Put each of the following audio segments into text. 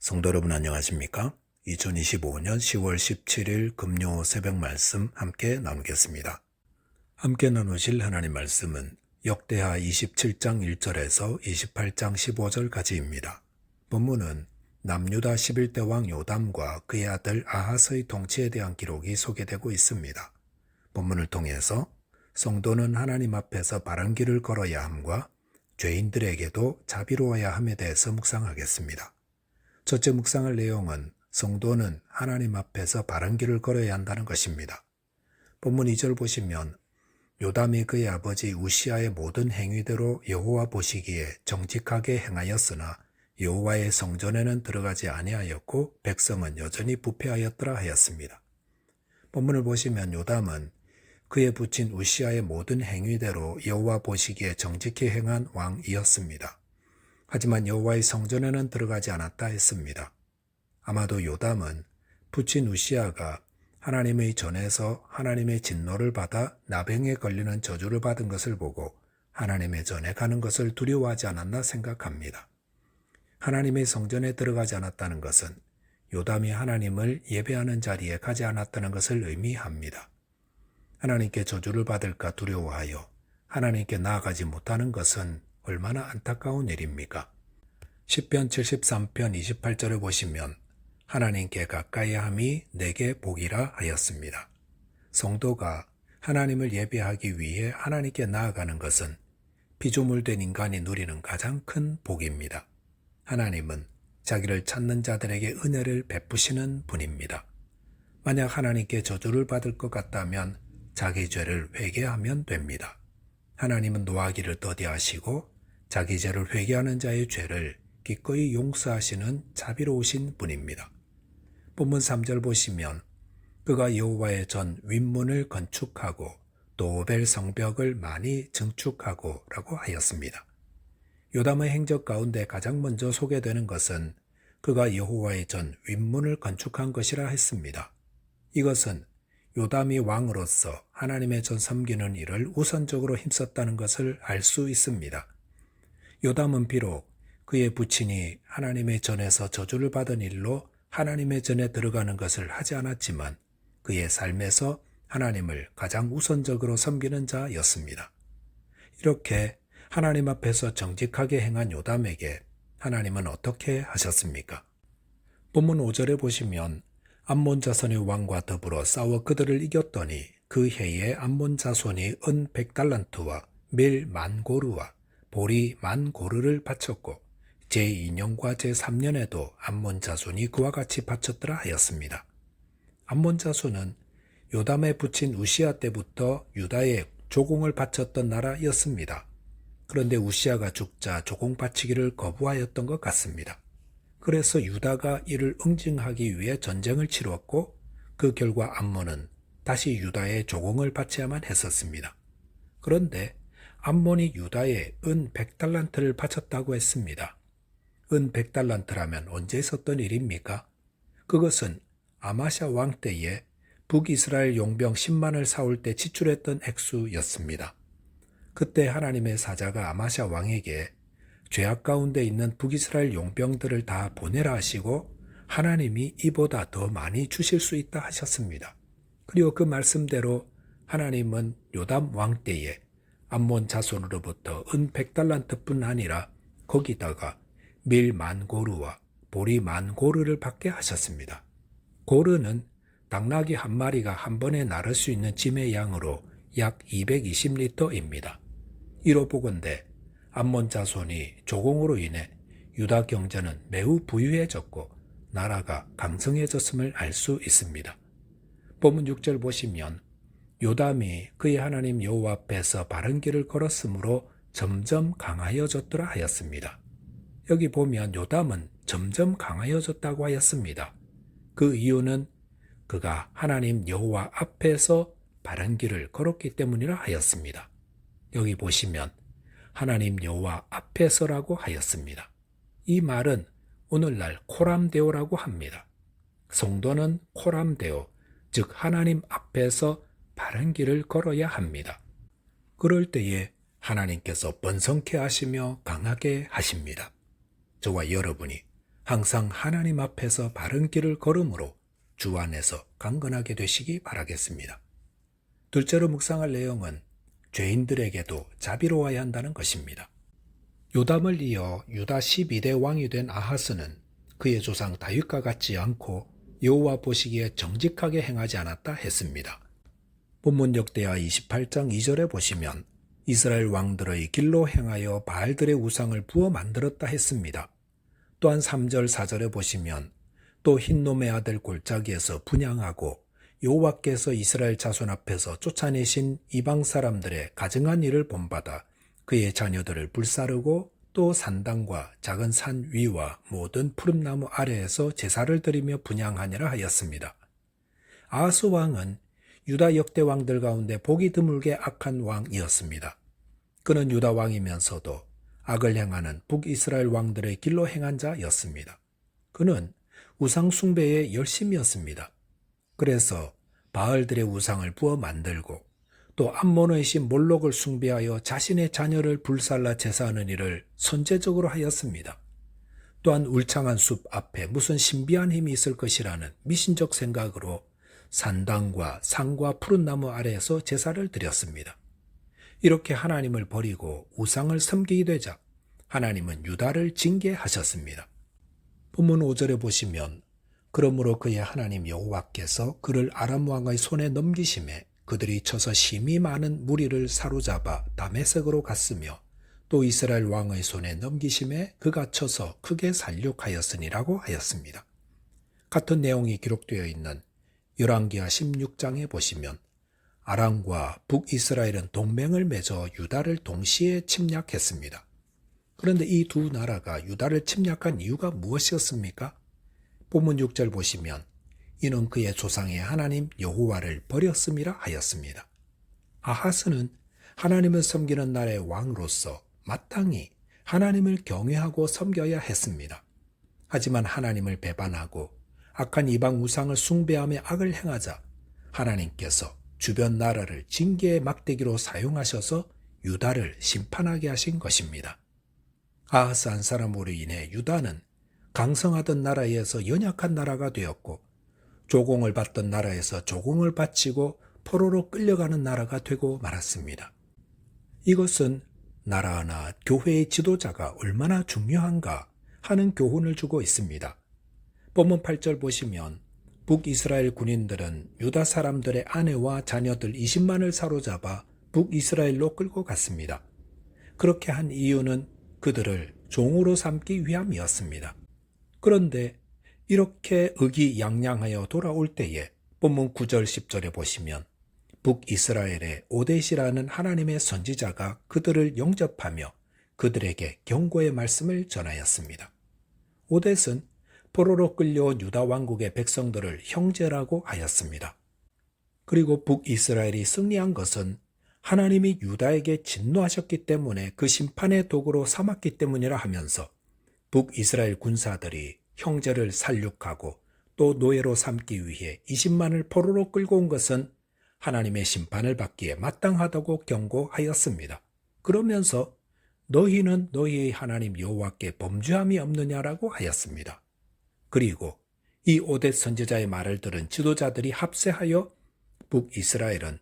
성도 여러분 안녕하십니까? 2025년 10월 17일 금요 새벽 말씀 함께 나누겠습니다. 함께 나누실 하나님 말씀은 역대하 27장 1절에서 28장 15절까지입니다. 본문은 남유다 11대 왕 요담과 그의 아들 아하스의 통치에 대한 기록이 소개되고 있습니다. 본문을 통해서 성도는 하나님 앞에서 바른 길을 걸어야 함과 죄인들에게도 자비로워야 함에 대해서 묵상하겠습니다. 첫째 묵상할 내용은 성도는 하나님 앞에서 바른 길을 걸어야 한다는 것입니다. 본문 2절 보시면 요담이 그의 아버지 우시아의 모든 행위대로 여호와 보시기에 정직하게 행하였으나 여호와의 성전에는 들어가지 아니하였고 백성은 여전히 부패하였더라 하였습니다. 본문을 보시면 요담은 그의 부친 우시아의 모든 행위대로 여호와 보시기에 정직히 행한 왕이었습니다. 하지만 여호와의 성전에는 들어가지 않았다 했습니다. 아마도 요담은 부친 우시아가 하나님의 전에서 하나님의 진노를 받아 나병에 걸리는 저주를 받은 것을 보고 하나님의 전에 가는 것을 두려워하지 않았나 생각합니다. 하나님의 성전에 들어가지 않았다는 것은 요담이 하나님을 예배하는 자리에 가지 않았다는 것을 의미합니다. 하나님께 저주를 받을까 두려워하여 하나님께 나아가지 못하는 것은 얼마나 안타까운 일입니까? 시편 73편 28절을 보시면 하나님께 가까이 함이 내게 복이라 하였습니다. 성도가 하나님을 예배하기 위해 하나님께 나아가는 것은 피조물된 인간이 누리는 가장 큰 복입니다. 하나님은 자기를 찾는 자들에게 은혜를 베푸시는 분입니다. 만약 하나님께 저주를 받을 것 같다면 자기 죄를 회개하면 됩니다. 하나님은 노하기를 더디하시고 자기 죄를 회개하는 자의 죄를 기꺼이 용서하시는 자비로우신 분입니다. 본문 3절 보시면 그가 여호와의 전 윗문을 건축하고 또 오벨 성벽을 많이 증축하고 라고 하였습니다. 요담의 행적 가운데 가장 먼저 소개되는 것은 그가 여호와의 전 윗문을 건축한 것이라 했습니다. 이것은 요담이 왕으로서 하나님의 전 섬기는 일을 우선적으로 힘썼다는 것을 알 수 있습니다. 요담은 비록 그의 부친이 하나님의 전에서 저주를 받은 일로 하나님의 전에 들어가는 것을 하지 않았지만 그의 삶에서 하나님을 가장 우선적으로 섬기는 자였습니다. 이렇게 하나님 앞에서 정직하게 행한 요담에게 하나님은 어떻게 하셨습니까? 본문 5절에 보시면 암몬 자손의 왕과 더불어 싸워 그들을 이겼더니 그 해에 암몬 자손이 은 100달란트와 밀 10,000고르와 보리 10,000고르를 바쳤고 제2년과 제3년에도 암몬 자손이 그와 같이 바쳤더라 하였습니다. 암몬 자손은 요담의 부친 우시아 때부터 유다에 조공을 바쳤던 나라였습니다. 그런데 우시아가 죽자 조공 바치기를 거부하였던 것 같습니다. 그래서 유다가 이를 응징하기 위해 전쟁을 치렀고 그 결과 암몬은 다시 유다에 조공을 바쳐야만 했었습니다. 그런데 암몬이 유다에 은 100달란트를 바쳤다고 했습니다. 은 100달란트라면 언제 있었던 일입니까? 그것은 아마샤 왕 때에 북이스라엘 용병 10만을 사올 때 지출했던 액수였습니다. 그때 하나님의 사자가 아마샤 왕에게 죄악 가운데 있는 북이스라엘 용병들을 다 보내라 하시고 하나님이 이보다 더 많이 주실 수 있다 하셨습니다. 그리고 그 말씀대로 하나님은 요담 왕 때에 암몬 자손으로부터 은 100달란트뿐 아니라 거기다가 밀 10,000고르와 보리 10,000고르를 받게 하셨습니다. 고르는 당나귀 한 마리가 한 번에 나를 수 있는 짐의 양으로 약 220리터입니다. 이로 보건대 암몬 자손이 조공으로 인해 유다 경제는 매우 부유해졌고 나라가 강성해졌음을 알 수 있습니다. 본문 6절 보시면 요담이 그의 하나님 여호와 앞에서 바른 길을 걸었으므로 점점 강하여졌더라 하였습니다. 여기 보면 요담은 점점 강하여졌다고 하였습니다. 그 이유는 그가 하나님 여호와 앞에서 바른 길을 걸었기 때문이라 하였습니다. 여기 보시면 하나님 여호와 앞에서라고 하였습니다. 이 말은 오늘날 코람데오라고 합니다. 성도는 코람데오, 즉 하나님 앞에서 바른 길을 걸어야 합니다. 그럴 때에 하나님께서 번성케 하시며 강하게 하십니다. 저와 여러분이 항상 하나님 앞에서 바른 길을 걸음으로 주 안에서 강건하게 되시기 바라겠습니다. 둘째로 묵상할 내용은 죄인들에게도 자비로워야 한다는 것입니다. 요담을 이어 유다 12대 왕이 된 아하스는 그의 조상 다윗과 같지 않고 여호와 보시기에 정직하게 행하지 않았다 했습니다. 본문 역대하 28장 2절에 보시면 이스라엘 왕들의 길로 행하여 바알들의 우상을 부어 만들었다 했습니다. 또한 3절 4절에 보시면 또 흰놈의 아들 골짜기에서 분향하고 여호와께서 이스라엘 자손 앞에서 쫓아내신 이방 사람들의 가증한 일을 본받아 그의 자녀들을 불사르고 또 산당과 작은 산 위와 모든 푸른나무 아래에서 제사를 드리며 분향하니라 하였습니다. 아하스 왕은 유다 역대 왕들 가운데 보기 드물게 악한 왕이었습니다. 그는 유다 왕이면서도 악을 행하는 북이스라엘 왕들의 길로 행한 자였습니다. 그는 우상 숭배에 열심이었습니다. 그래서 바알들의 우상을 부어 만들고 또 암몬의 신 몰록을 숭배하여 자신의 자녀를 불살라 제사하는 일을 선제적으로 하였습니다. 또한 울창한 숲 앞에 무슨 신비한 힘이 있을 것이라는 미신적 생각으로 산당과 산과 푸른 나무 아래에서 제사를 드렸습니다. 이렇게 하나님을 버리고 우상을 섬기게 되자 하나님은 유다를 징계하셨습니다. 본문 5절에 보시면 그러므로 그의 하나님 여호와께서 그를 아람 왕의 손에 넘기심에 그들이 쳐서 심히 많은 무리를 사로잡아 다메섹으로 갔으며 또 이스라엘 왕의 손에 넘기심에 그가 쳐서 크게 살육하였으니라고 하였습니다. 같은 내용이 기록되어 있는 열왕기하 16장에 보시면 아람과 북이스라엘은 동맹을 맺어 유다를 동시에 침략했습니다. 그런데 이 두 나라가 유다를 침략한 이유가 무엇이었습니까? 본문 6절 보시면 이는 그의 조상의 하나님 여호와를 버렸음이라 하였습니다. 아하스는 하나님을 섬기는 나라의 왕으로서 마땅히 하나님을 경외하고 섬겨야 했습니다. 하지만 하나님을 배반하고 악한 이방 우상을 숭배하며 악을 행하자 하나님께서 주변 나라를 징계의 막대기로 사용하셔서 유다를 심판하게 하신 것입니다. 아하스 한 사람으로 인해 유다는 강성하던 나라에서 연약한 나라가 되었고 조공을 받던 나라에서 조공을 바치고 포로로 끌려가는 나라가 되고 말았습니다. 이것은 나라나 교회의 지도자가 얼마나 중요한가 하는 교훈을 주고 있습니다. 본문 8절 보시면 북이스라엘 군인들은 유다 사람들의 아내와 자녀들 20만을 사로잡아 북이스라엘로 끌고 갔습니다. 그렇게 한 이유는 그들을 종으로 삼기 위함이었습니다. 그런데 이렇게 의기양양하여 돌아올 때에 본문 9절 10절에 보시면 북이스라엘의 오뎃이라는 하나님의 선지자가 그들을 영접하며 그들에게 경고의 말씀을 전하였습니다. 오뎃은 포로로 끌려온 유다 왕국의 백성들을 형제라고 하였습니다. 그리고 북이스라엘이 승리한 것은 하나님이 유다에게 진노하셨기 때문에 그 심판의 도구로 삼았기 때문이라 하면서 북이스라엘 군사들이 형제를 살육하고 또 노예로 삼기 위해 20만을 포로로 끌고 온 것은 하나님의 심판을 받기에 마땅하다고 경고하였습니다. 그러면서 너희는 너희의 하나님 여호와께 범죄함이 없느냐라고 하였습니다. 그리고 이 오뎃 선지자의 말을 들은 지도자들이 합세하여 북이스라엘은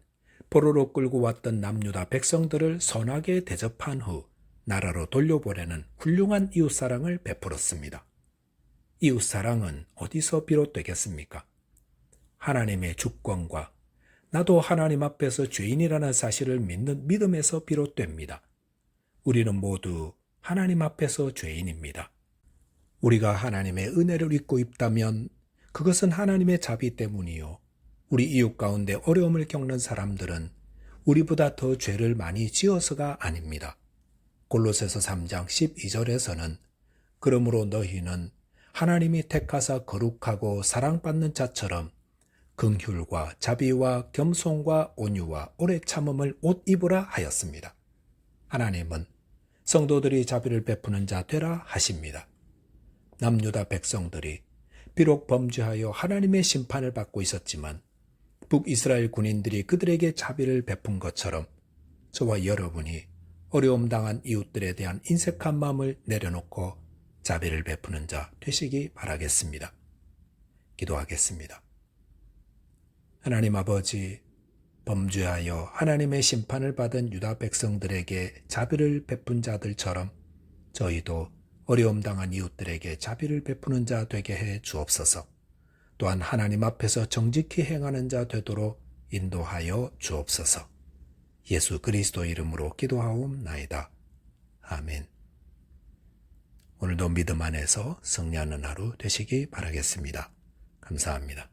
포로로 끌고 왔던 남유다 백성들을 선하게 대접한 후 나라로 돌려보내는 훌륭한 이웃사랑을 베풀었습니다. 이웃사랑은 어디서 비롯되겠습니까? 하나님의 주권과 나도 하나님 앞에서 죄인이라는 사실을 믿는 믿음에서 비롯됩니다. 우리는 모두 하나님 앞에서 죄인입니다. 우리가 하나님의 은혜를 입고 있다면 그것은 하나님의 자비 때문이요. 우리 이웃 가운데 어려움을 겪는 사람들은 우리보다 더 죄를 많이 지어서가 아닙니다. 골로새서 3장 12절에서는 그러므로 너희는 하나님이 택하사 거룩하고 사랑받는 자처럼 긍휼과 자비와 겸손과 온유와 오래 참음을 옷 입으라 하였습니다. 하나님은 성도들이 자비를 베푸는 자 되라 하십니다. 남유다 백성들이 비록 범죄하여 하나님의 심판을 받고 있었지만 북이스라엘 군인들이 그들에게 자비를 베푼 것처럼 저와 여러분이 어려움 당한 이웃들에 대한 인색한 마음을 내려놓고 자비를 베푸는 자 되시기 바라겠습니다. 기도하겠습니다. 하나님 아버지, 범죄하여 하나님의 심판을 받은 유다 백성들에게 자비를 베푼 자들처럼 저희도 어려움 당한 이웃들에게 자비를 베푸는 자 되게 해 주옵소서. 또한 하나님 앞에서 정직히 행하는 자 되도록 인도하여 주옵소서. 예수 그리스도 이름으로 기도하옵나이다. 아멘. 오늘도 믿음 안에서 승리하는 하루 되시기 바라겠습니다. 감사합니다.